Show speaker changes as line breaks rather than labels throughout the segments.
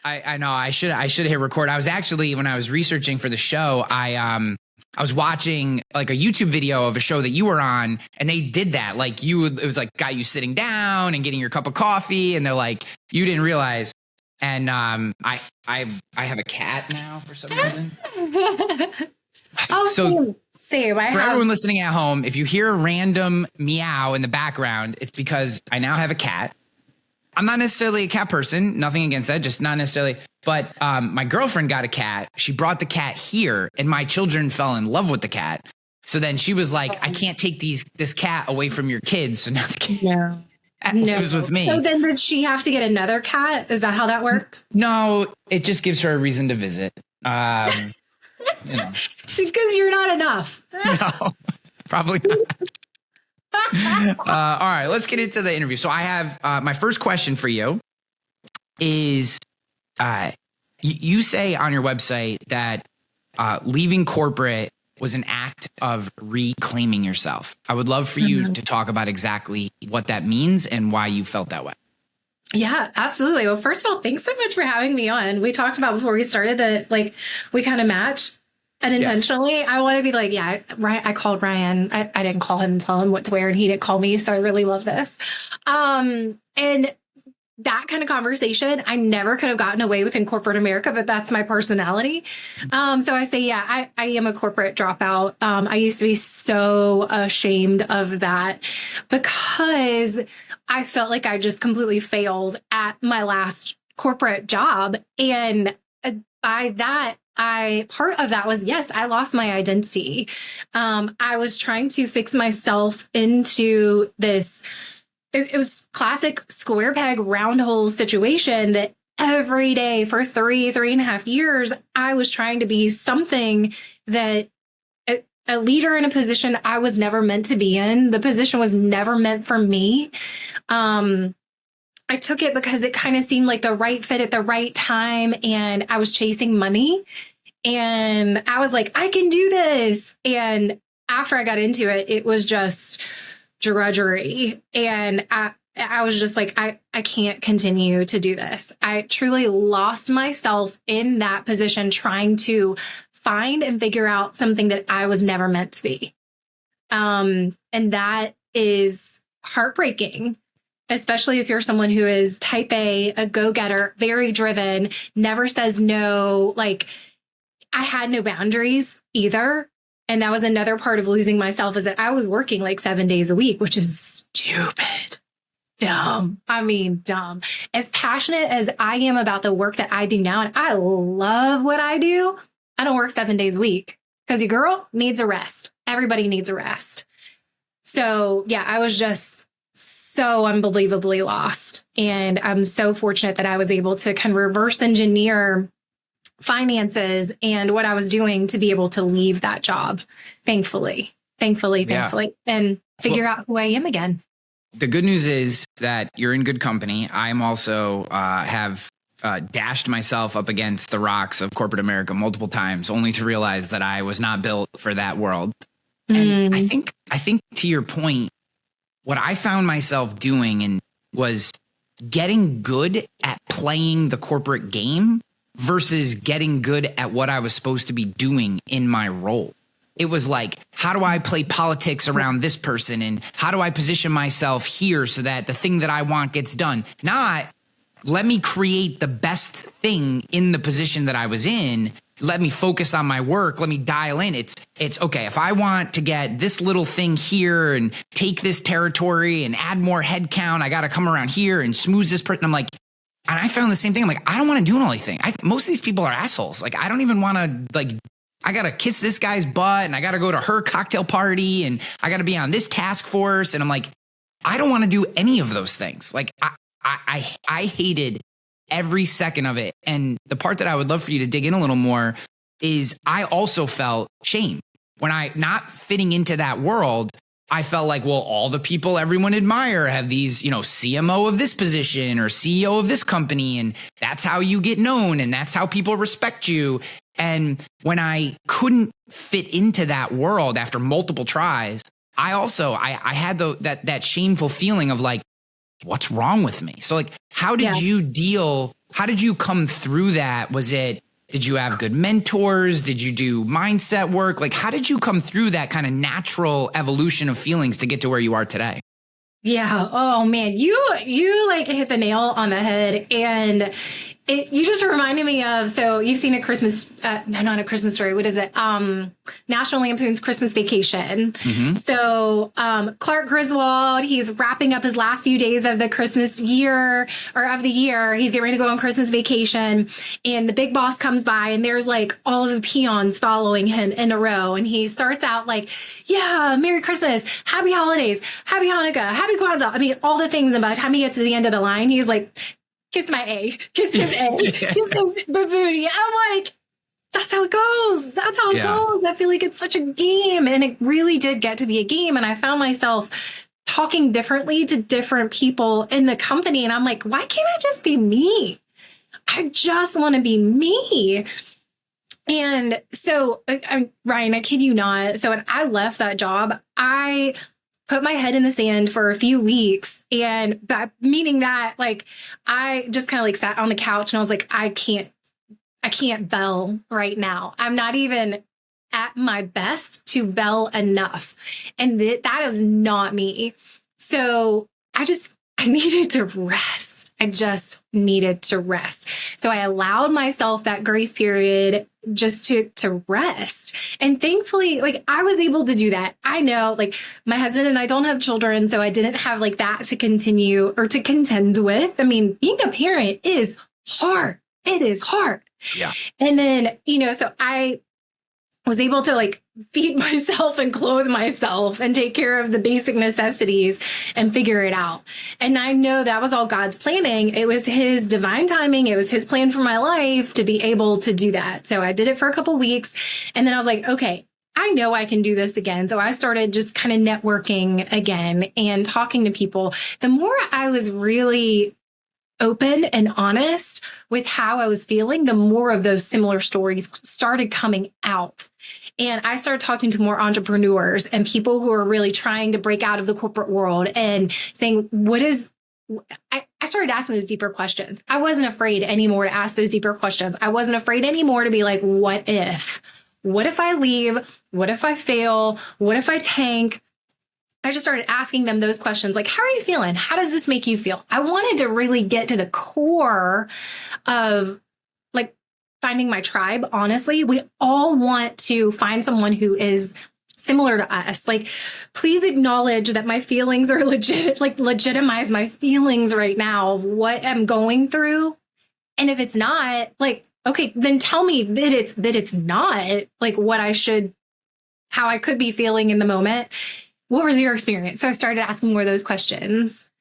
I know I should hit record. I was actually, when I was researching for the show, I was watching like a YouTube video of a show that you were on, and they did that. Like it was like got you sitting down and getting your cup of coffee, and they're like, you didn't realize. And I have a cat now for some reason.
Oh,
so
same.
For everyone listening at home, if you hear a random meow in the background, it's because I now have a cat. I'm not necessarily a cat person, nothing against that, just not necessarily. But my girlfriend got a cat. She brought the cat here, and my children fell in love with the cat. So then she was like, I can't take this cat away from your kids. So now the cat it was with me.
So then did she have to get another cat? Is that how that worked?
No, it just gives her a reason to visit. You know.
Because you're not enough.
No, probably not. All right, let's get into the interview. So I have my first question for you is you say on your website that leaving corporate was an act of reclaiming yourself. I would love for you to talk about exactly what that means and why you felt that way.
Yeah, absolutely. Well, first of all, thanks so much for having me on. We talked about before we started that, like, we kind of match unintentionally. Yes. I want to be like, yeah, right. I called Ryan. I didn't call him and tell him what to wear, and he didn't call me. So I really love this. And that kind of conversation, I never could have gotten away with in corporate America, but that's my personality. So I say, yeah, I am a corporate dropout. I used to be so ashamed of that because I felt like I just completely failed at my last corporate job. And by that, part of that was, yes, I lost my identity. I was trying to fix myself into this. It was classic square peg, round hole situation that every day for 3.5 years, I was trying to be something that a leader in a position I was never meant to be in. The position was never meant for me. I took it because it kind of seemed like the right fit at the right time. And I was chasing money. And I was like, I can do this. And after I got into it, it was just drudgery. And I was just like, I can't continue to do this. I truly lost myself in that position trying to find and figure out something that I was never meant to be. And that is heartbreaking, especially if you're someone who is type A go-getter, very driven, never says no. Like, I had no boundaries either. And that was another part of losing myself, is that I was working like 7 days a week, which is stupid, dumb. I mean, dumb. As passionate as I am about the work that I do now, and I love what I do, I don't work 7 days a week because your girl needs a rest. Everybody needs a rest. So yeah, I was just so unbelievably lost. And I'm so fortunate that I was able to kind of reverse engineer finances and what I was doing to be able to leave that job, thankfully, and figure out who I am again.
The good news is that you're in good company. I'm also have dashed myself up against the rocks of corporate America multiple times, only to realize that I was not built for that world. And I think to your point, what I found myself doing was getting good at playing the corporate game versus getting good at what I was supposed to be doing in my role. It was like, how do I play politics around this person? And how do I position myself here so that the thing that I want gets done? Not, let me create the best thing in the position that I was in. Let me focus on my work. Let me dial in. It's okay. If I want to get this little thing here and take this territory and add more head count, I got to come around here and smooth this person. I'm like, and I found the same thing. I'm like, I don't want to do an all thing. Most of these people are assholes. Like, I don't even want to, like, I got to kiss this guy's butt and I got to go to her cocktail party and I got to be on this task force. And I'm like, I don't want to do any of those things. Like, I hated every second of it. And the part that I would love for you to dig in a little more is I also felt shame when I not fitting into that world. I felt like, well, all the people everyone admire have these, CMO of this position or CEO of this company. And that's how you get known. And that's how people respect you. And when I couldn't fit into that world after multiple tries, I had that shameful feeling of like, what's wrong with me? So like, how did you come through that? Did you have good mentors? Did you do mindset work? Like, how did you come through that kind of natural evolution of feelings to get to where you are today?
Yeah. Oh man, you like hit the nail on the head, and you just reminded me of, so you've seen a Christmas, no, not a Christmas Story. What is it? National Lampoon's Christmas Vacation.
Mm-hmm.
So Clark Griswold, he's wrapping up his last few days of the Christmas year, or of the year. He's getting ready to go on Christmas vacation, and the big boss comes by, and there's like all of the peons following him in a row. And he starts out like, yeah, Merry Christmas, Happy Holidays, Happy Hanukkah, Happy Kwanzaa. I mean, all the things. And by the time he gets to the end of the line, he's like, kiss my A, kiss his A, kiss his booty. I'm like, that's how it goes. That's how it goes. I feel like it's such a game. And it really did get to be a game. And I found myself talking differently to different people in the company. And I'm like, why can't I just be me? I just want to be me. And so, Ryan, I kid you not. So when I left that job, I put my head in the sand for a few weeks. And meaning that, like, I just kind of like sat on the couch and I was like, I can't bell right now. I'm not even at my best to bell enough. And that is not me. So I needed to rest. I just needed to rest. So I allowed myself that grace period just to rest. And thankfully, like, I was able to do that. I know, like, my husband and I don't have children, so I didn't have like that to continue or to contend with. I mean, being a parent is hard. It is hard.
Yeah.
And then, so I was able to like feed myself and clothe myself and take care of the basic necessities and figure it out. And I know that was all God's planning. It was his divine timing. It was his plan for my life to be able to do that. So I did it for a couple weeks, and then I was like, okay, I know I can do this again. So I started just kind of networking again and talking to people. The more I was really open and honest with how I was feeling, the more of those similar stories started coming out. And I started talking to more entrepreneurs and people who are really trying to break out of the corporate world and saying, I started asking those deeper questions. I wasn't afraid anymore to ask those deeper questions. I wasn't afraid anymore to be like, what if? What if I leave? What if I fail? What if I tank? I just started asking them those questions, like, how are you feeling? How does this make you feel? I wanted to really get to the core of like finding my tribe. Honestly, we all want to find someone who is similar to us. Like, please acknowledge that my feelings are legit, like legitimize my feelings right now of what I'm going through. And if it's not, like, okay, then tell me that it's not like how I could be feeling in the moment. What was your experience? So I started asking more of those questions.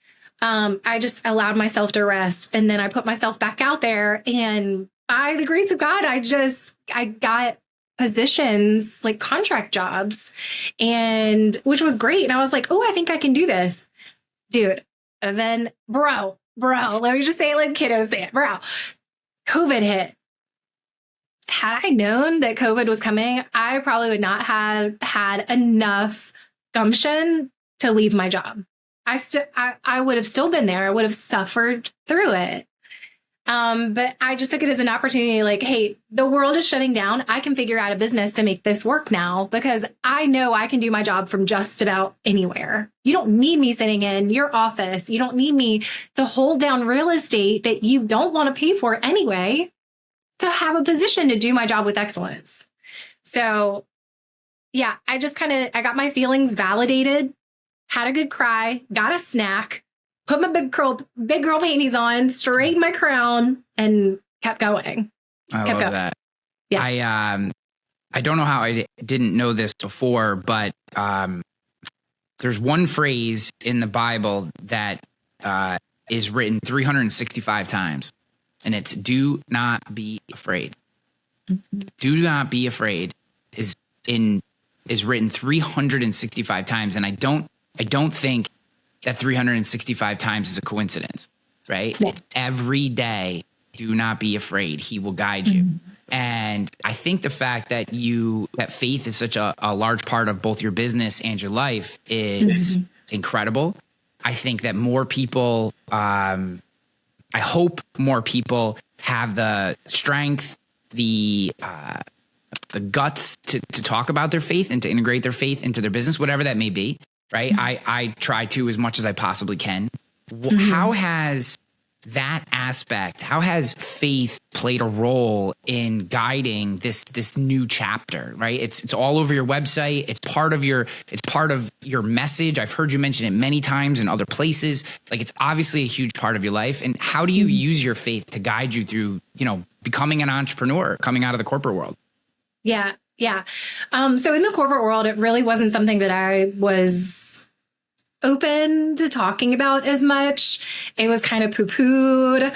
I just allowed myself to rest. And then I put myself back out there. And by the grace of God, I got positions, like contract jobs, and which was great. And I was like, oh, I think I can do this, dude. And then, bro, let me just say it like kiddos say it, bro. COVID hit. Had I known that COVID was coming, I probably would not have had enough gumption to leave my job. I would have still been there. I would have suffered through it. But I just took it as an opportunity, like, hey, the world is shutting down. I can figure out a business to make this work now because I know I can do my job from just about anywhere. You don't need me sitting in your office. You don't need me to hold down real estate that you don't want to pay for anyway to have a position to do my job with excellence. So yeah, I got my feelings validated, had a good cry, got a snack, put my big girl panties on, straightened my crown, and kept going.
I love that.
Yeah.
I don't know how I didn't know this before, but there's one phrase in the Bible that is written 365 times, and it's "Do not be afraid." Mm-hmm. Do not be afraid is written 365 times. And I don't think that 365 times is a coincidence, right? Yeah. It's every day. Do not be afraid. He will guide you. Mm-hmm. And I think the fact that faith is such a large part of both your business and your life is incredible. I think that more people, I hope more people have the strength, the guts to talk about their faith and to integrate their faith into their business, whatever that may be. Right. I try to as much as I possibly can. How has that aspect, how has faith played a role in guiding this new chapter? Right. It's all over your website. It's part of your message. I've heard you mention it many times in other places. Like, it's obviously a huge part of your life. And how do you use your faith to guide you through, becoming an entrepreneur, coming out of the corporate world?
Yeah. Yeah. So in the corporate world, it really wasn't something that I was open to talking about as much. It was kind of poo-pooed.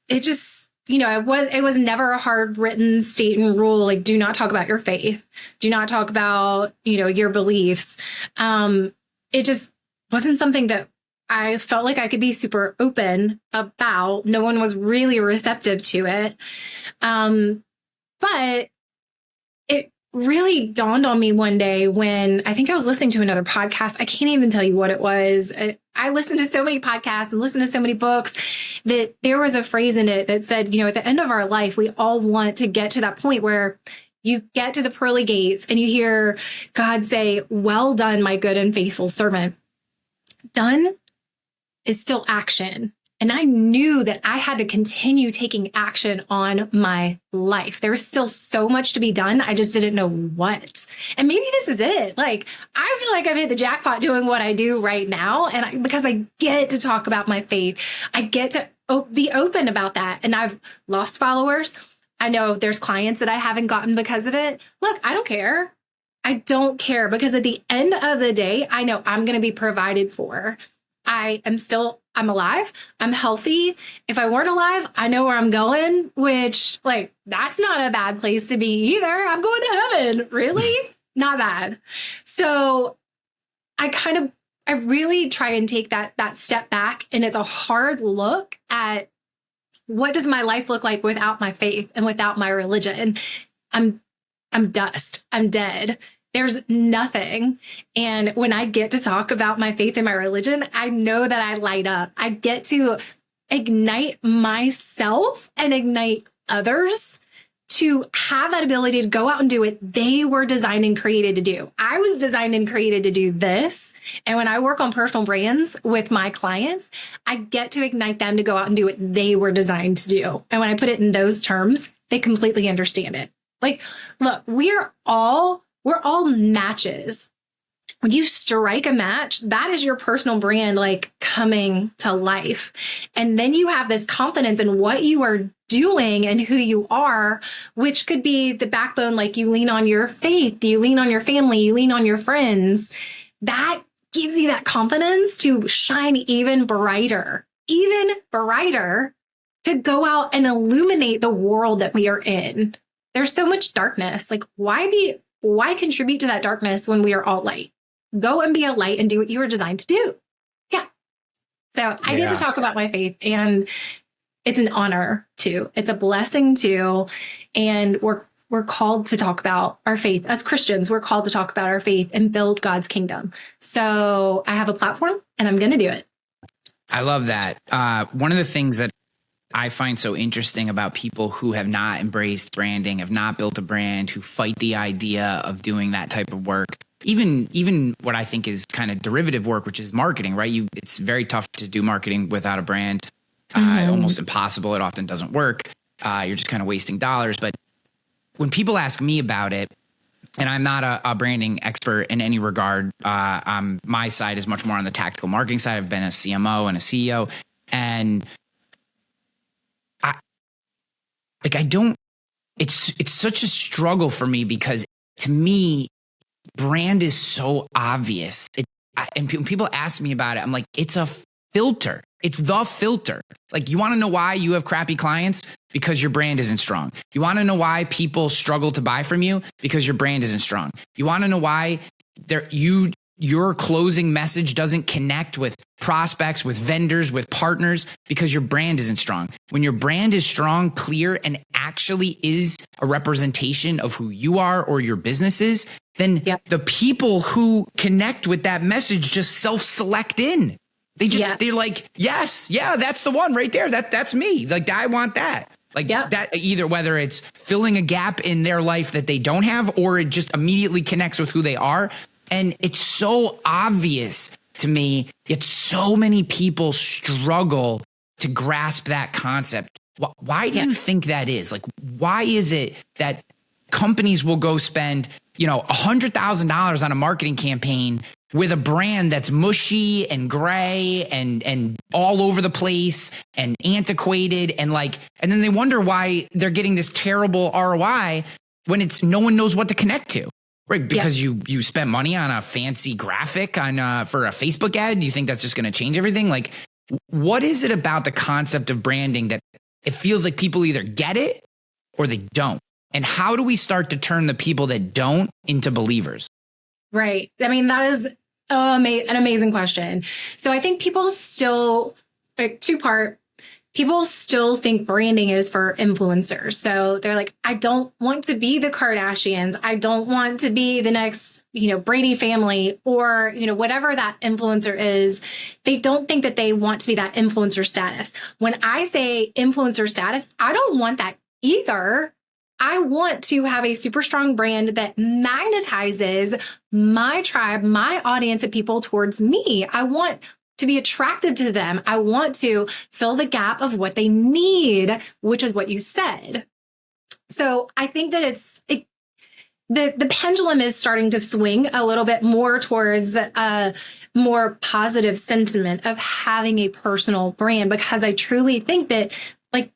It just, it was never a hard written statement rule. Like, do not talk about your faith. Do not talk about, your beliefs. It just wasn't something that I felt like I could be super open about. No one was really receptive to it. But it really dawned on me one day when I think I was listening to another podcast. I can't even tell you what it was. I listened to so many podcasts and listened to so many books that there was a phrase in it that said, at the end of our life, we all want to get to that point where you get to the pearly gates and you hear God say, "Well done, my good and faithful servant." Done is still action. And I knew that I had to continue taking action on my life. There was still so much to be done. I just didn't know what. And maybe this is it. Like, I feel like I've hit the jackpot doing what I do right now. And because I get to talk about my faith, I get to be open about that. And I've lost followers. I know there's clients that I haven't gotten because of it. Look, I don't care. I don't care, because at the end of the day, I know I'm going to be provided for. I'm alive. I'm healthy. If I weren't alive, I know where I'm going, which, like, that's not a bad place to be either. I'm going to heaven. Really? Not bad. So I really try and take that step back. And it's a hard look at what does my life look like without my faith and without my religion. I'm dust. I'm dead. There's nothing. And when I get to talk about my faith and my religion, I know that I light up. I get to ignite myself and ignite others to have that ability to go out and do what they were designed and created to do. I was designed and created to do this. And when I work on personal brands with my clients, I get to ignite them to go out and do what they were designed to do. And when I put it in those terms, they completely understand it. Like, look, we're all matches. When you strike a match, that is your personal brand, like, coming to life. And then you have this confidence in what you are doing and who you are, which could be the backbone. Like, you lean on your faith, you lean on your family, you lean on your friends. That gives you that confidence to shine even brighter to go out and illuminate the world that we are in. There's so much darkness. Like, why contribute to that darkness when we are all light? Go and be a light and do what you were designed to do. Yeah. So I get to talk about my faith, and it's an honor too. It's a blessing too. And we're called to talk about our faith. As Christians, we're called to talk about our faith and build God's kingdom. So I have a platform and I'm going to do it.
I love that. One of the things that I find so interesting about people who have not embraced branding, have not built a brand, who fight the idea of doing that type of work, even what I think is kind of derivative work, which is marketing, right? It's very tough to do marketing without a brand, almost impossible. It often doesn't work. You're just kind of wasting dollars. But when people ask me about it, and I'm not a branding expert in any regard, my side is much more on the tactical marketing side. I've been a CMO and a CEO, and it's such a struggle for me, because to me, brand is so obvious. And people ask me about it, I'm like, it's a filter. It's the filter. Like, you want to know why you have crappy clients? Because your brand isn't strong. You want to know why people struggle to buy from you? Because your brand isn't strong. You want to know why your closing message doesn't connect with prospects, with vendors, with partners? Because your brand isn't strong. When your brand is strong, clear, and actually is a representation of who you are or your business is, then the people who connect with that message just self-select in. They're like, yes, yeah, that's the one right there. That's me. Like, I want that. Like that, either whether it's filling a gap in their life that they don't have, or it just immediately connects with who they are. And it's so obvious to me, yet so many people struggle to grasp that concept. Why do you think that is? Like, why is it that companies will go spend, $100,000 on a marketing campaign with a brand that's mushy and gray and all over the place and antiquated, and then they wonder why they're getting this terrible ROI when it's no one knows what to connect to, right? Because you spent money on a fancy graphic for a Facebook ad. Do you think that's just going to change everything? Like, what is it about the concept of branding that it feels like people either get it or they don't? And how do we start to turn the people that don't into believers?
Right. I mean, that is an amazing question. So I think people still, two-part, people still think branding is for influencers. So they're like, I don't want to be the Kardashians. I don't want to be the next, Brady family, or, whatever that influencer is. They don't think that they want to be that influencer status. When I say influencer status, I don't want that either. I want to have a super strong brand that magnetizes my tribe, my audience of people towards me. I want to be attractive to them. I want to fill the gap of what they need, which is what you said. So I think that the pendulum is starting to swing a little bit more towards a more positive sentiment of having a personal brand, because I truly think that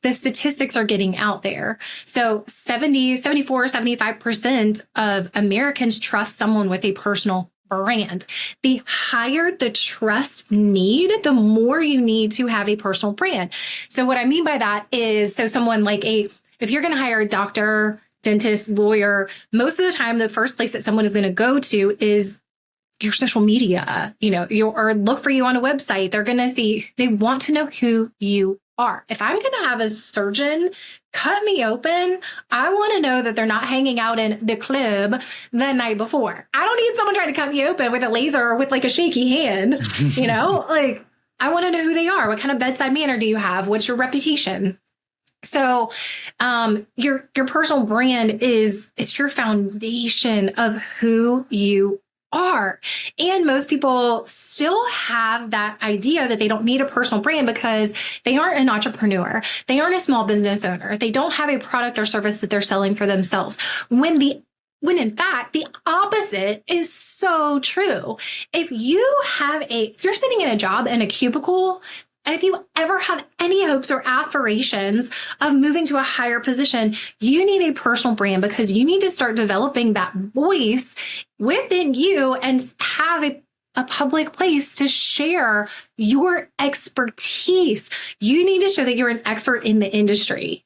the statistics are getting out there. So 74, 75% of Americans trust someone with a personal brand. The higher the trust need, the more you need to have a personal brand. So what I mean by that is, someone if you're going to hire a doctor, dentist, lawyer, most of the time, the first place that someone is going to go to is your social media, or look for you on a website. They're going to see, they want to know who you are. If I'm going to have a surgeon cut me open, I want to know that they're not hanging out in the club the night before. I don't need someone trying to cut me open with a laser or with a shaky hand. I want to know who they are. What kind of bedside manner do you have? What's your reputation? So your personal brand it's your foundation of who you are. And most people still have that idea that they don't need a personal brand because they aren't an entrepreneur. They aren't a small business owner. They don't have a product or service that they're selling for themselves. When in fact, the opposite is so true. If you're sitting in a job in a cubicle, and if you ever have any hopes or aspirations of moving to a higher position, you need a personal brand, because you need to start developing that voice within you and have a public place to share your expertise. You need to show that you're an expert in the industry.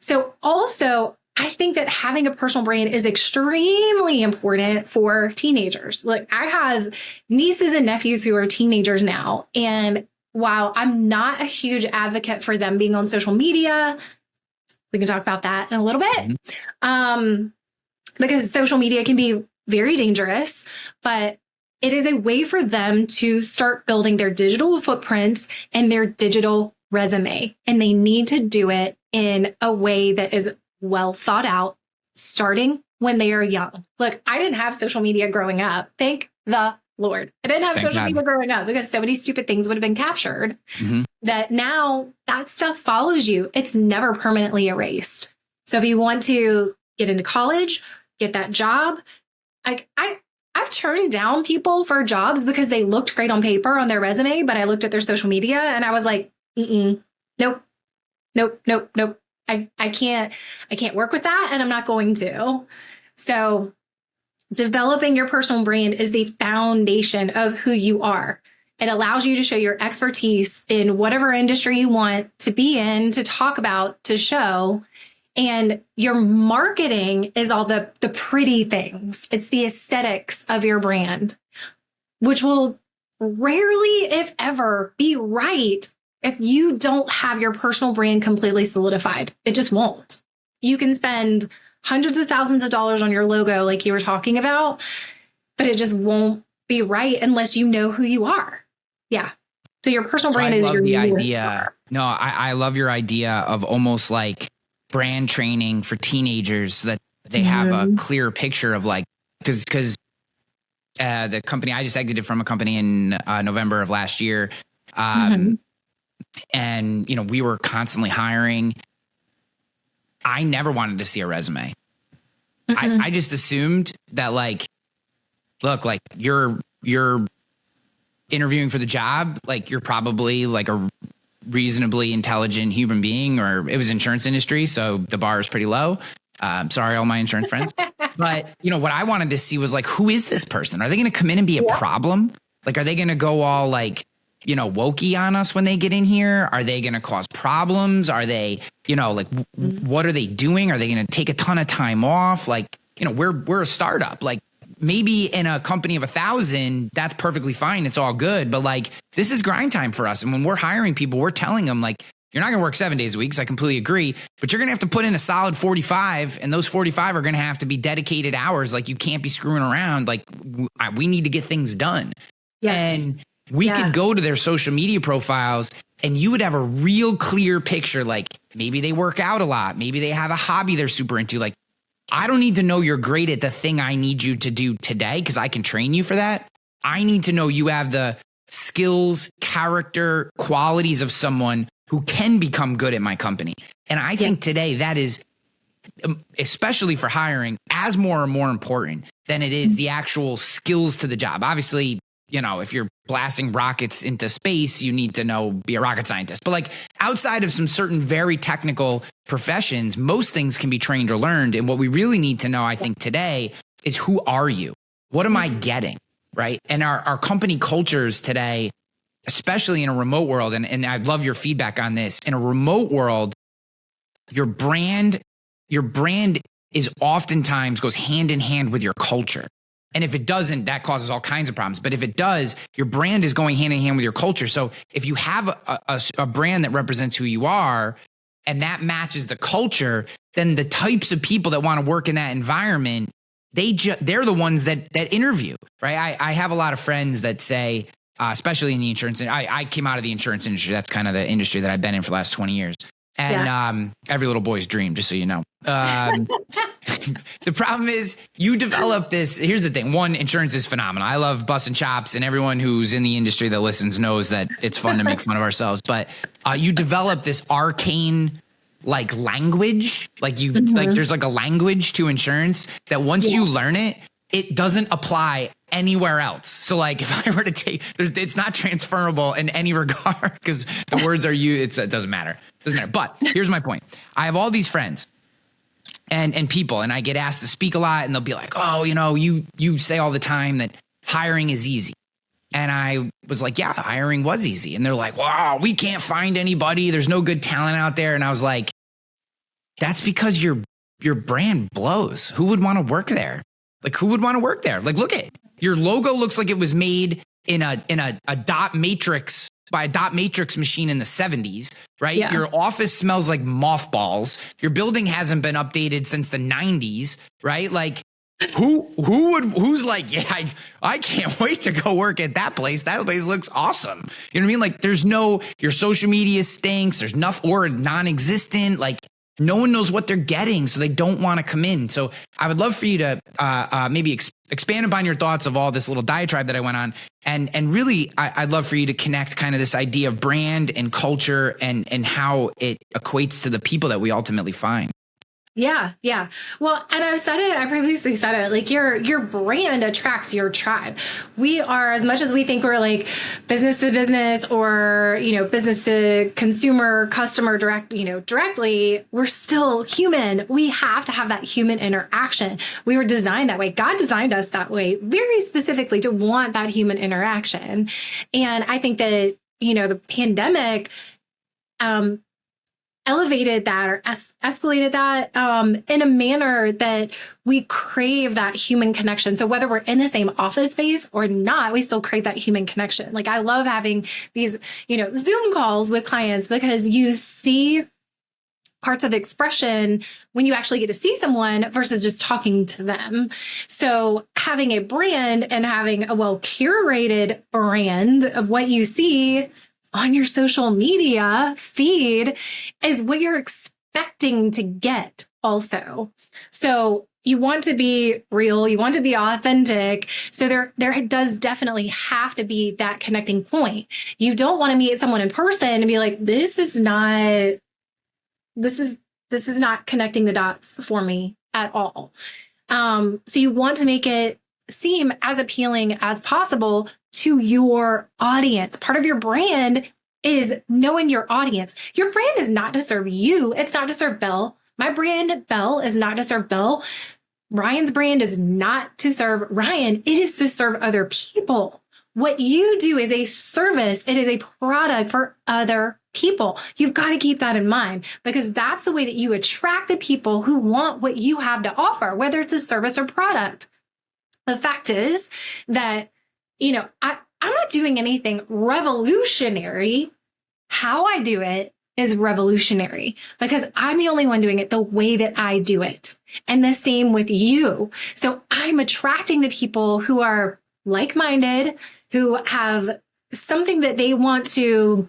So also, I think that having a personal brand is extremely important for teenagers. Look, I have nieces and nephews who are teenagers now, and while I'm not a huge advocate for them being on social media, we can talk about that in a little bit, because social media can be very dangerous, but it is a way for them to start building their digital footprints and their digital resume. And they need to do it in a way that is well thought out, starting when they are young. Look, I didn't have social media growing up. Thank the Lord. I didn't have social media growing up, because so many stupid things would have been captured that now that stuff follows you. It's never permanently erased. So if you want to get into college, get that job, I've turned down people for jobs because they looked great on paper on their resume, but I looked at their social media and I was like, nope. I can't work with that, and I'm not going to. So developing your personal brand is the foundation of who you are. It allows you to show your expertise in whatever industry you want to be in, to talk about, to show. And your marketing is all the pretty things. It's the aesthetics of your brand, which will rarely, if ever, be right if you don't have your personal brand completely solidified. It just won't. You can spend hundreds of thousands of dollars on your logo, like you were talking about, but it just won't be right unless you know who you are. Yeah. So your personal brand is your
idea. No, I love your idea of almost like brand training for teenagers so that they have a clear picture of like, because the company I just exited from a company in November of last year. And, you know, we were constantly hiring. I never wanted to see a resume. I just assumed that like, look, like you're interviewing for the job, like you're probably like a reasonably intelligent human being, or it was insurance industry. So the bar is pretty low. Sorry, all my insurance friends. But you know, what I wanted to see was like, who is this person? Are they going to come in and be a problem? Like, are they going to go all like, you know, wokey on us when they get in here? Are they going to cause problems? Are they, you know, like, what are they doing? Are they going to take a ton of time off? Like, you know, we're a startup. Like, maybe in a company of 1,000, that's perfectly fine. It's all good. But like, this is grind time for us. And when we're hiring people, we're telling them like, you're not going to work 7 days a week. So I completely agree, but you're going to have to put in a solid 45, and those 45 are going to have to be dedicated hours. Like, you can't be screwing around. Like, we need to get things done. Yes. And we could go to their social media profiles and you would have a real clear picture. Like, maybe they work out a lot. Maybe they have a hobby they're super into. Like, I don't need to know you're great at the thing I need you to do today because I can train you for that. I need to know you have the skills, character, qualities of someone who can become good at my company. And I think today that is, especially for hiring, as more and more important than it is the actual skills to the job. Obviously, you know, if you're blasting rockets into space, you need to be a rocket scientist. But like, outside of some certain very technical professions, most things can be trained or learned. And what we really need to know, I think today, is who are you? What am I getting? Right. And our company cultures today, especially in a remote world, and I'd love your feedback on this. In a remote world, your brand is oftentimes goes hand in hand with your culture. And if it doesn't, that causes all kinds of problems. But if it does, your brand is going hand in hand with your culture. So if you have a brand that represents who you are and that matches the culture, then the types of people that want to work in that environment, they're the ones that interview, right? I have a lot of friends that say, especially in the insurance, I came out of the insurance industry. That's kind of the industry that I've been in for the last 20 years. And every little boy's dream, just so you know. The problem is you develop this. Here's the thing. One, insurance is phenomenal. I love busting chops, and everyone who's in the industry that listens knows that it's fun to make fun of ourselves. But you develop this arcane like language, like there's like a language to insurance that once you learn it, it doesn't apply anywhere else. So like if I were to take, it's not transferable in any regard because the words are used. It doesn't matter. But here's my point. I have all these friends and people, and I get asked to speak a lot, and they'll be like, oh, you know, you say all the time that hiring is easy. And I was like, yeah, hiring was easy. And they're like, wow, we can't find anybody. There's no good talent out there. And I was like, that's because your brand blows. Who would want to work there? Like, who would want to work there? Like, look at your logo looks like it was made in a dot matrix by a dot matrix machine in the 70s, right? Yeah. Your office smells like mothballs. Your building hasn't been updated since the 90s, right? Like, who's like, yeah, I can't wait to go work at that place. That place looks awesome. You know what I mean? Like, your social media stinks. There's nothing or non-existent. Like, no one knows what they're getting, so they don't want to come in. So I would love for you to maybe expand upon your thoughts of all this little diatribe that I went on. And really, I'd love for you to connect kind of this idea of brand and culture and how it equates to the people that we ultimately find.
Yeah. Yeah. Well, and I previously said it, like your brand attracts your tribe. We are, as much as we think we're like business to business or, you know, business to consumer, customer directly, we're still human. We have to have that human interaction. We were designed that way. God designed us that way very specifically to want that human interaction. And I think that, you know, the pandemic, elevated that or escalated that in a manner that we crave that human connection. So whether we're in the same office space or not, we still crave that human connection. Like, I love having these, you know, Zoom calls with clients because you see parts of expression when you actually get to see someone versus just talking to them. So having a brand and having a well curated brand of what you see on your social media feed is what you're expecting to get also. So you want to be real, you want to be authentic. So there does definitely have to be that connecting point. You don't want to meet someone in person and be like, this is not connecting the dots for me at all. So you want to make it seem as appealing as possible to your audience. Part of your brand is knowing your audience. Your brand is not to serve you. It's not to serve Belle. My brand, Belle, is not to serve Belle. Ryan's brand is not to serve Ryan. It is to serve other people. What you do is a service. It is a product for other people. You've got to keep that in mind because that's the way that you attract the people who want what you have to offer, whether it's a service or product. The fact is that, I'm not doing anything revolutionary. How I do it is revolutionary because I'm the only one doing it the way that I do it. And the same with you. So I'm attracting the people who are like-minded, who have something that they want to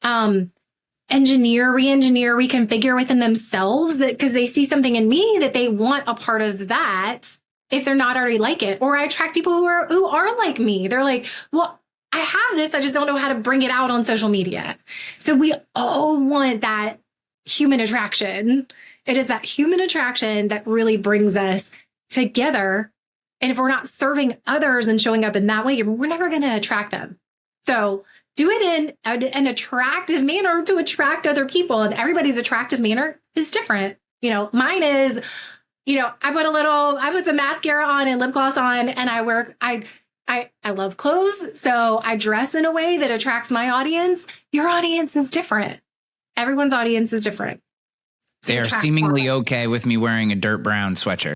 re-engineer, reconfigure within themselves because they see something in me that they want a part of that if they're not already like it. Or I attract people who are like me. They're like, well, I have this, I just don't know how to bring it out on social media. So we all want that human attraction. It is that human attraction that really brings us together. And if we're not serving others and showing up in that way, we're never going to attract them. So do it in an attractive manner to attract other people. And everybody's attractive manner is different. Mine is, I put some mascara on and lip gloss on and I love clothes. So I dress in a way that attracts my audience. Your audience is different. Everyone's audience is different. So
they are seemingly okay with me wearing a dirt brown sweatshirt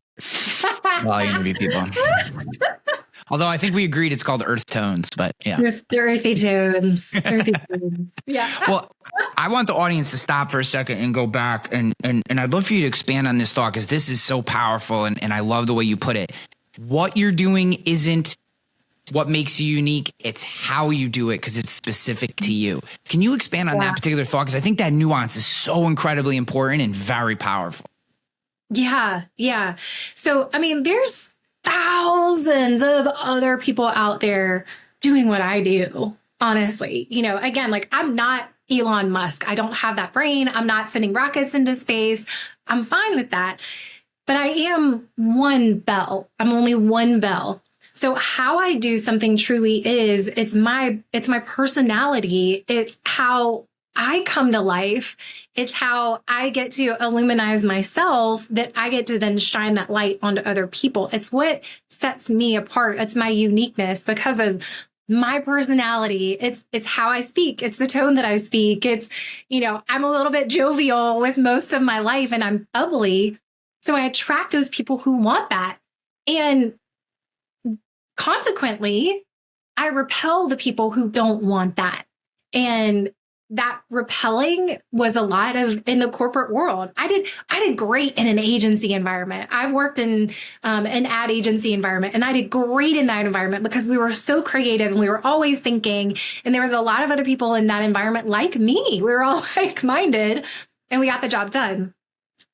while I interview people. Although I think we agreed it's called earth tones, but yeah.
Earthy tones. Earthy tones. Yeah.
Well, I want the audience to stop for a second and go back and I'd love for you to expand on this thought because this is so powerful and I love the way you put it. What you're doing isn't what makes you unique. It's how you do it because it's specific to you. Can you expand on that particular thought? Because I think that nuance is so incredibly important and very powerful.
Yeah. Yeah. So, there's thousands of other people out there doing what I do, honestly. Again, like I'm not Elon Musk. I don't have that brain. I'm not sending rockets into space. I'm fine with that. But I am one Belle. I'm only one Belle. So how I do something truly is it's my personality. It's how I come to life. It's how I get to illuminize myself that I get to then shine that light onto other people. It's what sets me apart. It's my uniqueness because of my personality. It's how I speak. It's the tone that I speak. It's, I'm a little bit jovial with most of my life and I'm bubbly. So I attract those people who want that. And consequently, I repel the people who don't want that. And that repelling was a lot of in the corporate world. I did great in an agency environment. I've worked in an ad agency environment and I did great in that environment because we were so creative and we were always thinking. And there was a lot of other people in that environment like me. We were all like-minded and we got the job done.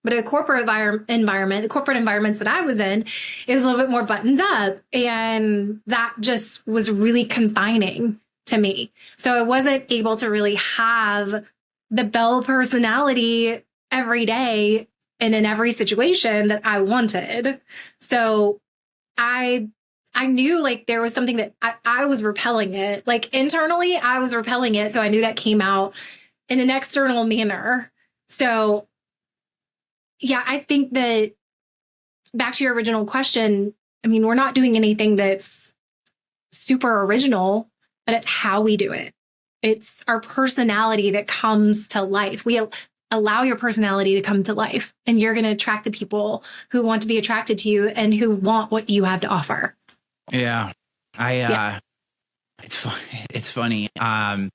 But a corporate environment, the corporate environments that I was in, it was a little bit more buttoned up. And that just was really confining to me. So I wasn't able to really have the Belle personality every day and in every situation that I wanted. So I knew like there was something that I was repelling it. Like internally, I was repelling it. So I knew that came out in an external manner. So yeah, I think that back to your original question, we're not doing anything that's super original, but it's how we do it. It's our personality that comes to life. We allow your personality to come to life, and you're going to attract the people who want to be attracted to you and who want what you have to offer.
Yeah. It's funny. And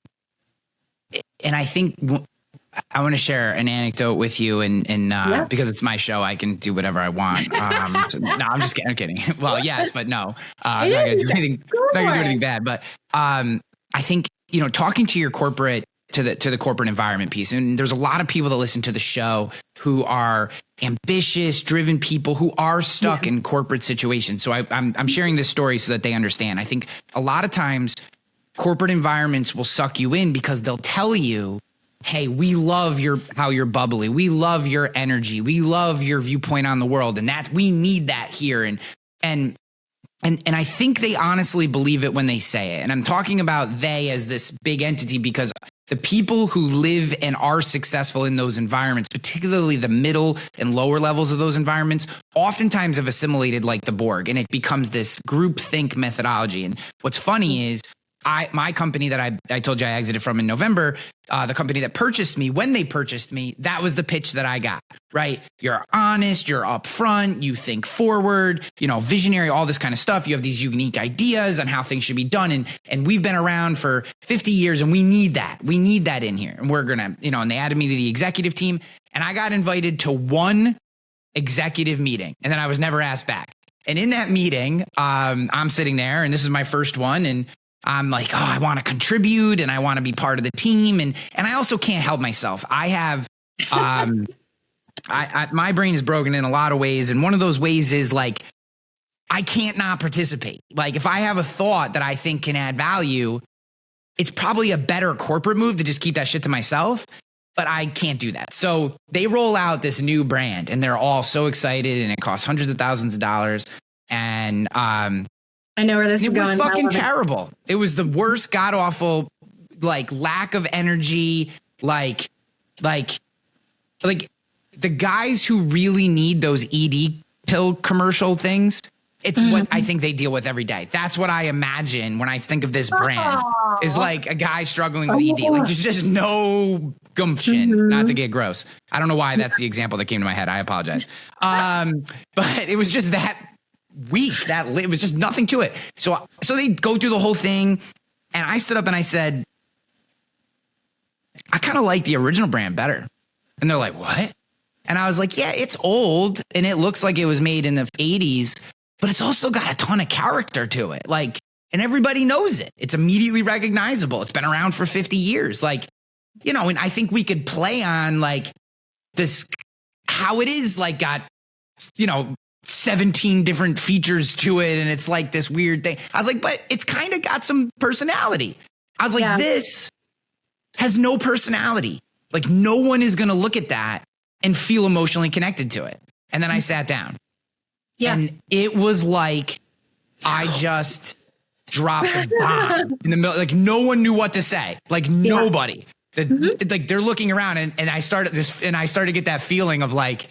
I think I want to share an anecdote with you, and because it's my show, I can do whatever I want. So, no, I'm just kidding. I'm kidding. Well, yes, but no, I'm not going to do anything. Not going to do anything bad. But I think talking to your corporate to the corporate environment piece, and there's a lot of people that listen to the show who are ambitious, driven people who are stuck in corporate situations. So I'm sharing this story so that they understand. I think a lot of times corporate environments will suck you in because they'll tell you, hey, we love how you're bubbly. We love your energy. We love your viewpoint on the world. And we need that here. And I think they honestly believe it when they say it. And I'm talking about they as this big entity because the people who live and are successful in those environments, particularly the middle and lower levels of those environments, oftentimes have assimilated like the Borg, and it becomes this group think methodology. And what's funny is my company that I told you I exited from in November, the company that purchased me, when they purchased me, that was the pitch that I got, right? You're honest, you're upfront, you think forward, visionary, all this kind of stuff. You have these unique ideas on how things should be done. And we've been around for 50 years and we need that. We need that in here. And we're going to, and they added me to the executive team, and I got invited to one executive meeting, and then I was never asked back. And in that meeting, I'm sitting there, and this is my first one, and I'm like, oh, I want to contribute and I want to be part of the team. And I also can't help myself. I have, my brain is broken in a lot of ways. And one of those ways is like, I can't not participate. Like if I have a thought that I think can add value, it's probably a better corporate move to just keep that shit to myself, but I can't do that. So they roll out this new brand and they're all so excited and it costs hundreds of thousands of dollars. And,
I know where this is going.
It was fucking terrible. It was the worst, god awful, like lack of energy, like the guys who really need those ED pill commercial things. It's what I think they deal with every day. That's what I imagine when I think of this brand is like a guy struggling with ED. Like there's just no gumption, not to get gross. I don't know why that's the example that came to my head. I apologize. But it was just that weak, it was just nothing to it. So they go through the whole thing, and I stood up and I said, I kind of like the original brand better. And they're like, what? And I was like, yeah, it's old and it looks like it was made in the 80s, but it's also got a ton of character to it. Like, and everybody knows it. It's immediately recognizable. It's been around for 50 years. Like, and I think we could play on like this, how it is like got, 17 different features to it. And it's like this weird thing. I was like, but it's kind of got some personality. I was like, this has no personality. Like no one is going to look at that and feel emotionally connected to it. And then I sat down and it was like, I just dropped a bomb in the middle. Like no one knew what to say. Like nobody. Like they're looking around and I started to get that feeling of like,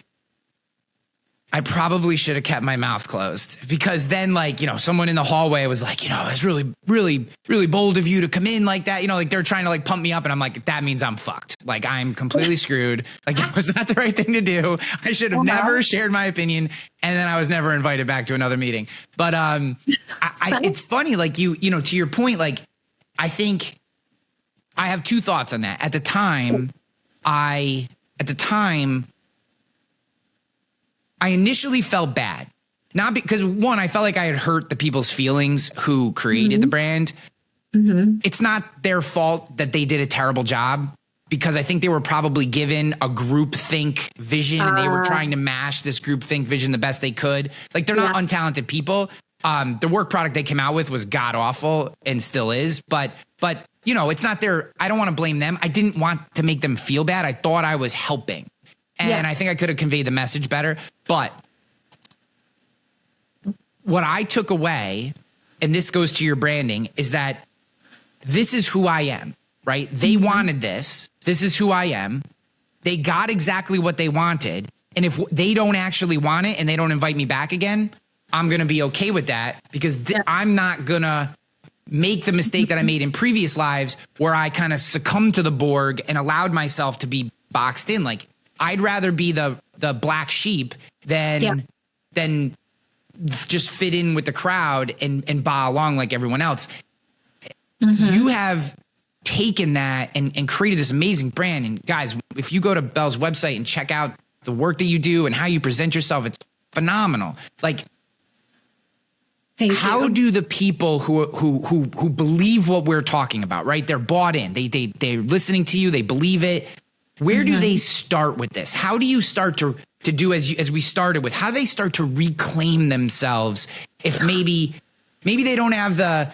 I probably should have kept my mouth closed, because then someone in the hallway was like, it's really, really, really bold of you to come in like that. Like they're trying to like pump me up and I'm like, that means I'm fucked. Like I'm completely screwed. Like it was not the right thing to do. I should have never shared my opinion. And then I was never invited back to another meeting. But it's funny, like to your point, like I think I have two thoughts on that. At the time, I initially felt bad, not because one, I felt like I had hurt the people's feelings who created the brand. It's not their fault that they did a terrible job, because I think they were probably given a group think vision and they were trying to mash this group think vision the best they could. Like they're not untalented people. The work product they came out with was god awful and still is, but it's not their, I don't want to blame them. I didn't want to make them feel bad. I thought I was helping. And I think I could have conveyed the message better. But what I took away, and this goes to your branding, is that this is who I am, right? They wanted this. This is who I am. They got exactly what they wanted. And if they don't actually want it and they don't invite me back again, I'm going to be okay with that, because I'm not going to make the mistake that I made in previous lives where I kind of succumbed to the Borg and allowed myself to be boxed in. Like, I'd rather be the black sheep than just fit in with the crowd and bow along like everyone else. You have taken that and created this amazing brand. And guys, if you go to Belle's website and check out the work that you do and how you present yourself, it's phenomenal. Like, how do the people who believe what we're talking about, right? They're bought in. They're listening to you. They believe it. Where do they start with this? How do you start to do as we started with? How do they start to reclaim themselves if maybe they don't have the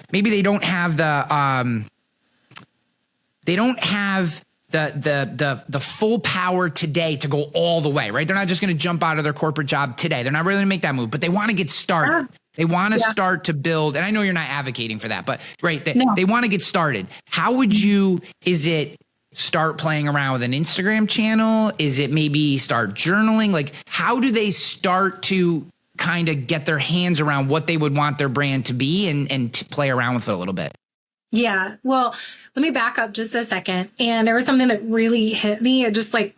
full power today to go all the way, right? They're not just going to jump out of their corporate job today. They're not really going to make that move, but they want to get started. They want to start to build. And I know you're not advocating for that, but right. They want to get started. How would is it start playing around with an Instagram channel? Is it maybe start journaling? Like, how do they start to kind of get their hands around what they would want their brand to be and to play around with it a little bit?
Yeah. Well, let me back up just a second. And there was something that really hit me. It just like,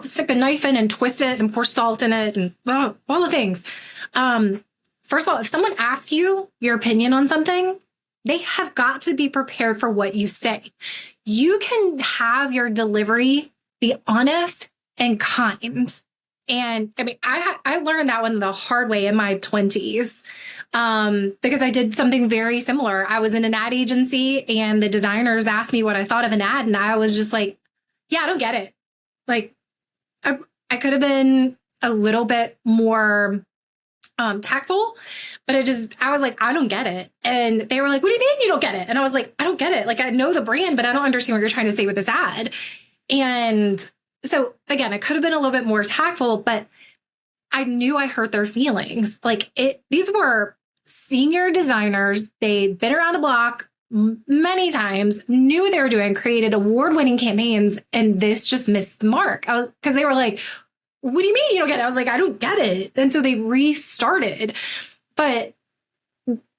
stick the knife in and twist it and pour salt in it and all the things. First of all, if someone asks you your opinion on something, they have got to be prepared for what you say. You can have your delivery be honest and kind. And I mean, I learned that one the hard way in my 20s because I did something very similar. I was in an ad agency and the designers asked me what I thought of an ad. And I was just like, yeah, I don't get it. Like, I could have been a little bit more tactful, but I was like, I don't get it. And they were like, what do you mean you don't get it? And I was like, I don't get it. Like, I know the brand, but I don't understand what you're trying to say with this ad. And so again, I could have been a little bit more tactful, but I knew I hurt their feelings. Like these were senior designers. They'd been around the block many times, knew what they were doing, created award-winning campaigns. And this just missed the mark. Because they were like, what do you mean you don't get it? I was like, I don't get it. And so they restarted. But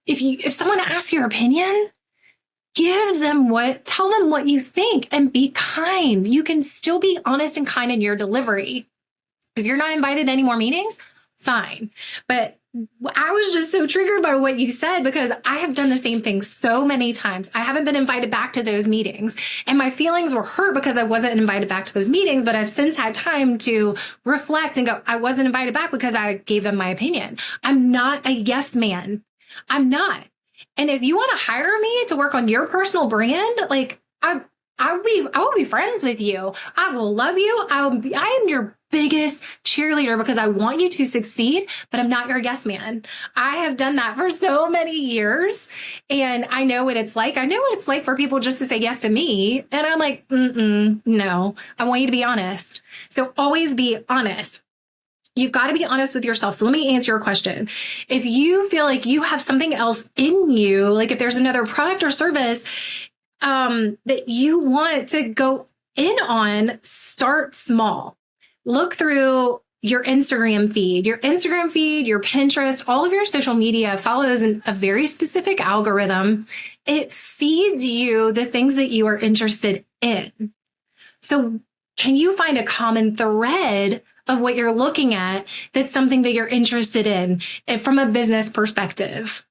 if someone asks your opinion, tell them what you think and be kind. You can still be honest and kind in your delivery. If you're not invited to any more meetings, fine. But I was just so triggered by what you said because I have done the same thing so many times. I haven't been invited back to those meetings and my feelings were hurt because I wasn't invited back to those meetings, but I've since had time to reflect and go, I wasn't invited back because I gave them my opinion. I'm not a yes man. I'm not. And if you want to hire me to work on your personal brand, like I will be friends with you. I will love you. I am your biggest cheerleader because I want you to succeed, but I'm not your yes man. I have done that for so many years and I know what it's like. I know what it's like for people just to say yes to me. And I'm like, no, I want you to be honest. So always be honest. You've got to be honest with yourself. So let me answer your question. If you feel like you have something else in you, like if there's another product or service that you want to go in on, start small. Look through your Instagram feed, your Pinterest, all of your social media follows a very specific algorithm. It feeds you the things that you are interested in. So can you find a common thread of what you're looking at that's something that you're interested in from a business perspective?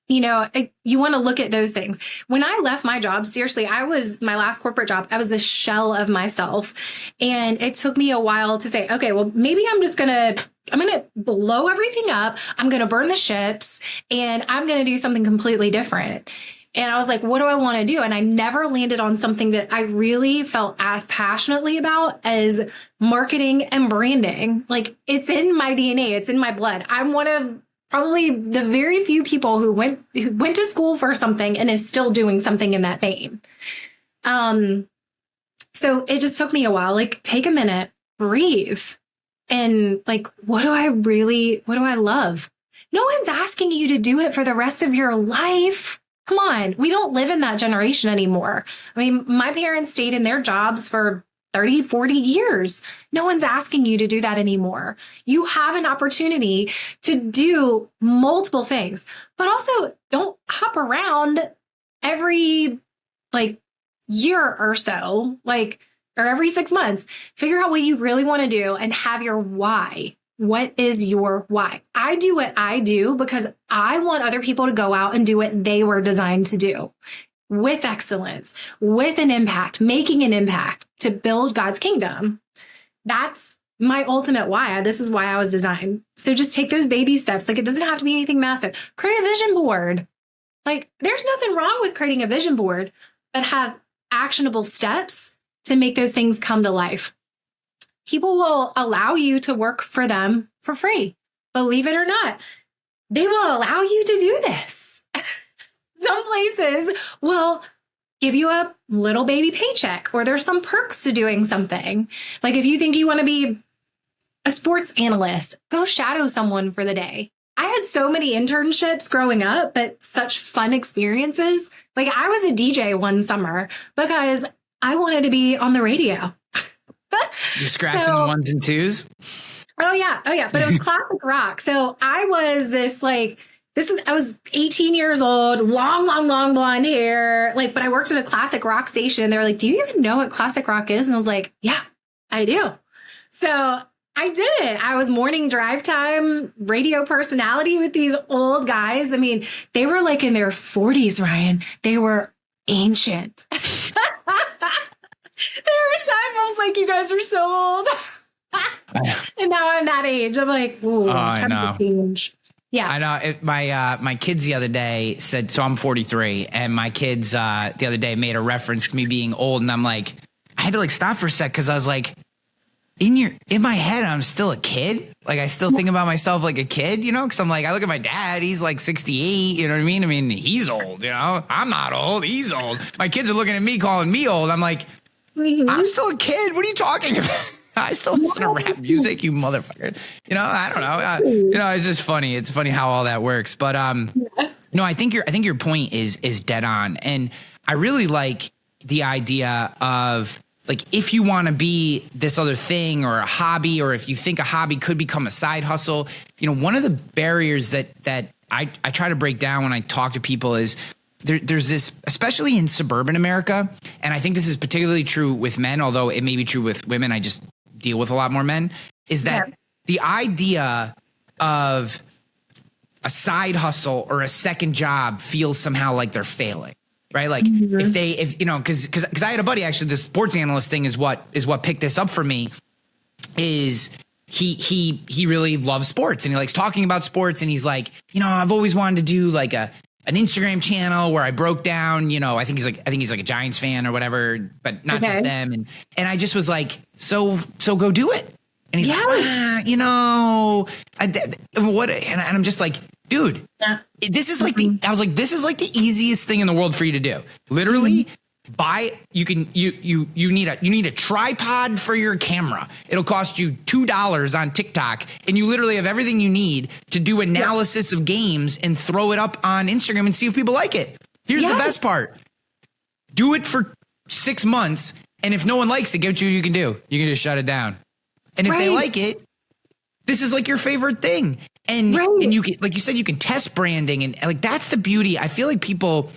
You want to look at those things. When I left my job, seriously, my last corporate job, I was a shell of myself. And it took me a while to say, okay, well, maybe I'm going to blow everything up. I'm going to burn the ships and I'm going to do something completely different. And I was like, what do I want to do? And I never landed on something that I really felt as passionately about as marketing and branding. Like it's in my DNA. It's in my blood. I'm one of probably the very few people who went to school for something and is still doing something in that vein. So it just took me a while, like take a minute, breathe. And like, what do I love? No one's asking you to do it for the rest of your life. Come on. We don't live in that generation anymore. I mean, my parents stayed in their jobs for 30, 40 years. No one's asking you to do that anymore. You have an opportunity to do multiple things, but also don't hop around every year or so, or every 6 months. Figure out what you really want to do and have your why. What is your why? I do what I do because I want other people to go out and do what they were designed to do. with excellence, with an impact, making an impact to build God's kingdom. That's my ultimate why. This is why I was designed. So just take those baby steps. Like, it doesn't have to be anything massive. Create a vision board. Like, there's nothing wrong with creating a vision board, but have actionable steps to make those things come to life. People will allow you to work for them for free. Believe it or not, they will allow you to do this. Some places will give you a little baby paycheck, or there's some perks to doing something. Like, if you think you want to be a sports analyst, go shadow someone for the day. I had so many internships growing up, but such fun experiences. Like, I was a DJ one summer because I wanted to be on the radio.
You're scratching the ones and twos?
Oh yeah. But it was classic rock. So I was I was 18 years old, long blonde hair. But I worked at a classic rock station. They were like, do you even know what classic rock is? And I was like, yeah, I do. So I did it. I was morning drive time radio personality with these old guys. I mean, they were like in their 40s, Ryan. They were ancient. I was like, you guys are so old. And now I'm that age. I'm like, ooh, time to change. Yeah.
I know. My kids the other day said, so I'm 43, and my kids the other day made a reference to me being old. And I'm like, I had to stop for a sec, because I was like, in my head, I'm still a kid. Like, I still think about myself like a kid, because I'm like, I look at my dad, he's like 68, you know what I mean? I mean, he's old, I'm not old, he's old. My kids are looking at me, calling me old. I'm like, I'm still a kid. What are you talking about? I still listen to rap music, you motherfucker. I don't know. It's just funny. It's funny how all that works. But no, I think your point is dead on. And I really like the idea of, if you want to be this other thing or a hobby, or if you think a hobby could become a side hustle, one of the barriers that I try to break down when I talk to people is there's this, especially in suburban America, and I think this is particularly true with men, although it may be true with women. I just deal with a lot more men, is that the idea of a side hustle or a second job feels somehow like they're failing. Right. Like because I had a buddy, actually, the sports analyst thing is what picked this up for me, is he really loves sports and he likes talking about sports. And he's like, I've always wanted to do an Instagram channel where I broke down, I think he's like a Giants fan or whatever, but not just them. And I just was like, so go do it. And he's like, what? And I'm just like, dude, this is I was like, this is like the easiest thing in the world for you to do. Literally you need a tripod for your camera. It'll cost you $2 on TikTok. And you literally have everything you need to do analysis of games and throw it up on Instagram and see if people like it. Here's the best part. Do it for 6 months. And if no one likes it, guess what you can do? You can just shut it down. And if they like it, this is like your favorite thing. And you can, like you said, you can test branding, and that's the beauty. I feel like people,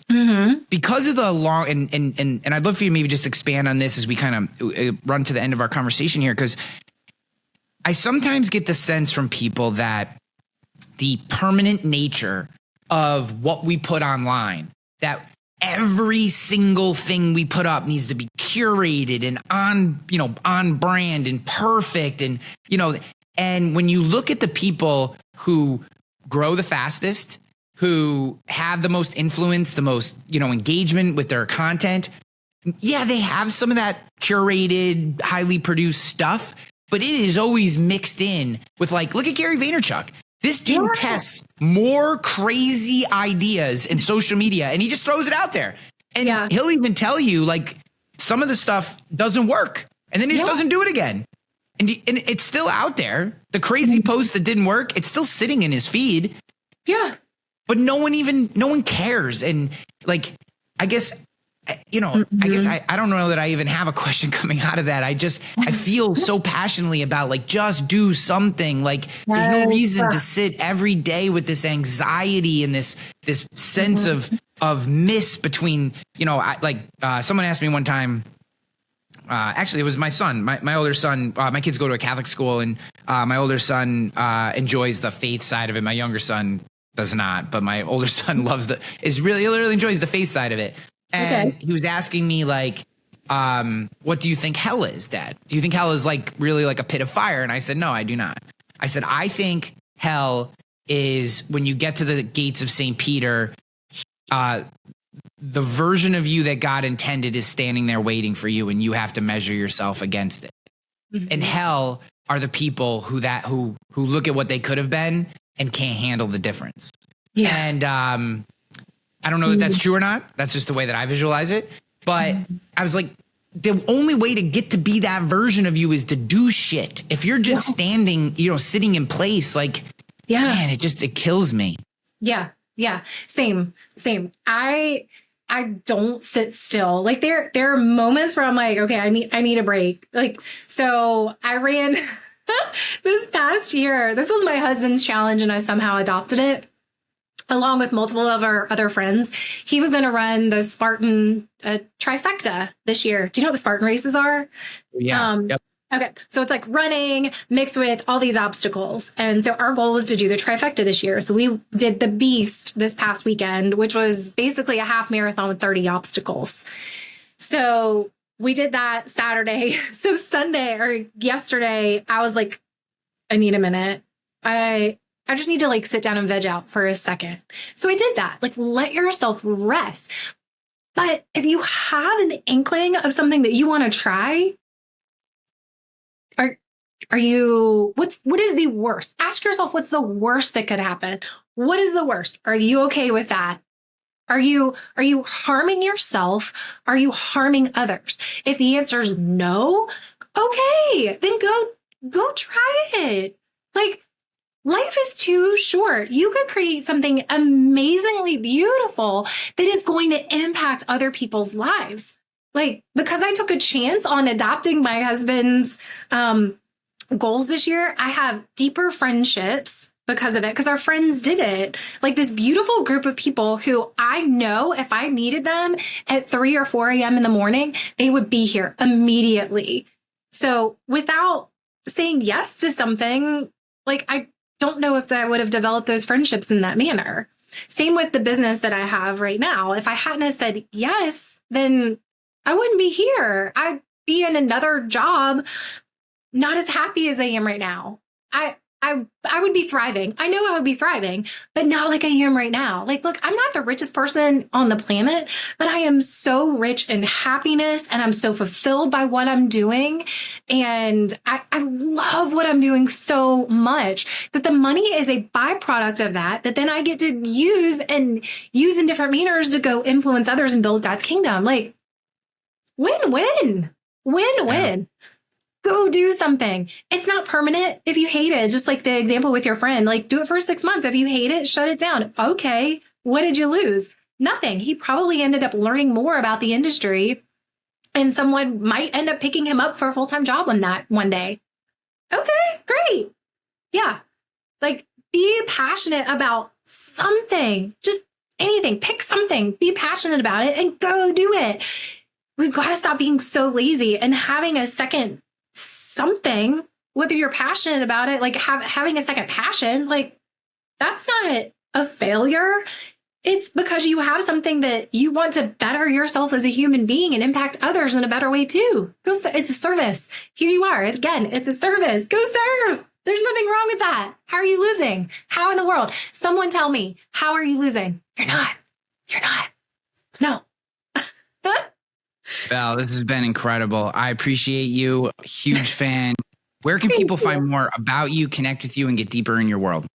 because of the long and I'd love for you to maybe just expand on this as we kind of run to the end of our conversation here, because I sometimes get the sense from people that the permanent nature of what we put online, that every single thing we put up needs to be curated and on brand and perfect, and when you look at the people who grow the fastest, who have the most influence, the most, engagement with their content, they have some of that curated, highly produced stuff, but it is always mixed in with look at Gary Vaynerchuk. This dude tests more crazy ideas in social media and he just throws it out there. And he'll even tell you some of the stuff doesn't work. And then he just doesn't do it again. And it's still out there. The crazy post that didn't work, it's still sitting in his feed. Yeah. But no one cares. And I guess, I don't know that I even have a question coming out of that. I feel so passionately about just do something. There's no reason to sit every day with this anxiety and this sense of miss between, someone asked me one time, actually, it was my son, my older son. My kids go to a Catholic school, and my older son enjoys the faith side of it. My younger son does not, but my older son really enjoys the faith side of it. And he was asking me like, what do you think hell is, Dad? Do you think hell is like really like a pit of fire? And I said, no, I do not. I said, I think hell is when you get to the gates of St. Peter, the version of you that God intended is standing there waiting for you, and you have to measure yourself against it. Mm-hmm. And hell are the people who look at what they could have been and can't handle the difference. Yeah. And I don't know if that's true or not. That's just the way that I visualize it. But I was like, the only way to get to be that version of you is to do shit. If you're just standing, sitting in place, like, man, it kills me. Yeah.
Yeah. Same. I don't sit still. Like there are moments where I'm like, okay, I need a break. Like, so I ran this past year. This was my husband's challenge, and I somehow adopted it along with multiple of our other friends. He was going to run the Spartan trifecta this year. Do you know what the Spartan races are?
Yeah. Yep.
Okay. So it's like running mixed with all these obstacles. And so our goal was to do the trifecta this year. So we did the Beast this past weekend, which was basically a half marathon with 30 obstacles. So we did that Saturday. So Sunday or yesterday, I was like, I need a minute. I just need to like sit down and veg out for a second. So I did that. Like, let yourself rest. But if you have an inkling of something that you want to try, what is the worst? Ask yourself, what's the worst that could happen? What is the worst? Are you okay with that? Are you harming yourself? Are you harming others? If the answer is no, okay, then go try it. Like, life is too short. You could create something amazingly beautiful that is going to impact other people's lives. Like, because I took a chance on adopting my husband's goals this year, I have deeper friendships because of it, because our friends did it. Like this beautiful group of people who I know if I needed them at 3 or 4 a.m. in the morning, they would be here immediately. So without saying yes to something, like I don't know if I would have developed those friendships in that manner. Same with the business that I have right now. If I hadn't have said yes, then I wouldn't be here. I'd be in another job, not as happy as I am right now. I would be thriving. I know I would be thriving, but not like I am right now. Like, look, I'm not the richest person on the planet, but I am so rich in happiness and I'm so fulfilled by what I'm doing. And I love what I'm doing so much that the money is a byproduct of that then I get to use in different manners to go influence others and build God's kingdom. Like, win-win. Win-win. Go do something. It's not permanent. If you hate it, it's just like the example with your friend, like do it for 6 months. If you hate it, shut it down. Okay. What did you lose? Nothing. He probably ended up learning more about the industry, and someone might end up picking him up for a full-time job on that one day. Okay, great. Yeah. Like, be passionate about something, just anything, pick something, be passionate about it and go do it. We've got to stop being so lazy and having a second something, whether you're passionate about it, like having a second passion, like that's not a failure. It's because you have something that you want to better yourself as a human being and impact others in a better way too. It's a service. Here you are. Again, it's a service. Go serve. There's nothing wrong with that. How are you losing? How in the world? Someone tell me, how are you losing? You're not. No.
Belle, this has been incredible. I appreciate you. Huge fan. Where can people find more about you, connect with you, and get deeper in your world?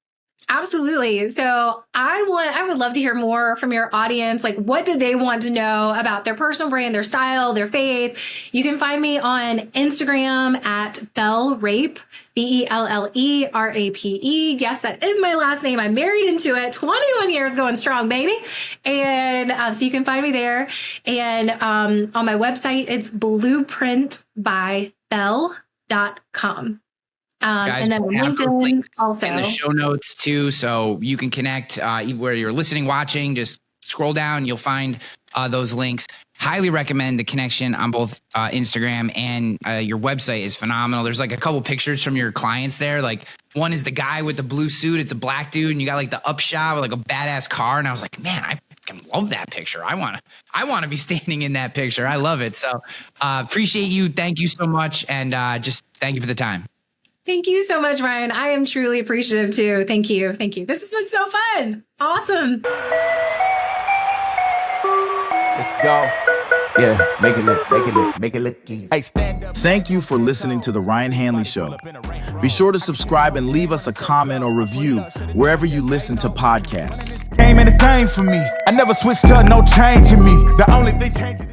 Absolutely. So I would love to hear more from your audience. Like, what do they want to know about their personal brand, their style, their faith? You can find me on Instagram at Belle Rape, BelleRape. Yes, that is my last name. I'm married into it. 21 years going strong, baby. And so you can find me there. And on my website, it's blueprintbybelle.com.
Guys,
and then
we'll have
LinkedIn
links
also
in the show notes too, so you can connect where you're listening, watching. Just scroll down, you'll find those links. Highly recommend the connection on both Instagram and your website is phenomenal. There's like a couple pictures from your clients there. Like one is the guy with the blue suit. It's a black dude, and you got like the upshot with like a badass car. And I was like, man, I fucking love that picture. I want to be standing in that picture. I love it. So appreciate you. Thank you so much. And just thank you for the time.
Thank you so much, Ryan. I am truly appreciative too. Thank you. Thank you. This has been so fun. Awesome.
Let's go. Yeah, make it look easy. Hey, stand up.
Thank you for listening to The Ryan Hanley Show. Be sure to subscribe and leave us a comment or review wherever you listen to podcasts.
Came in the game for me. I never switched up, no change in me. The only thing changing.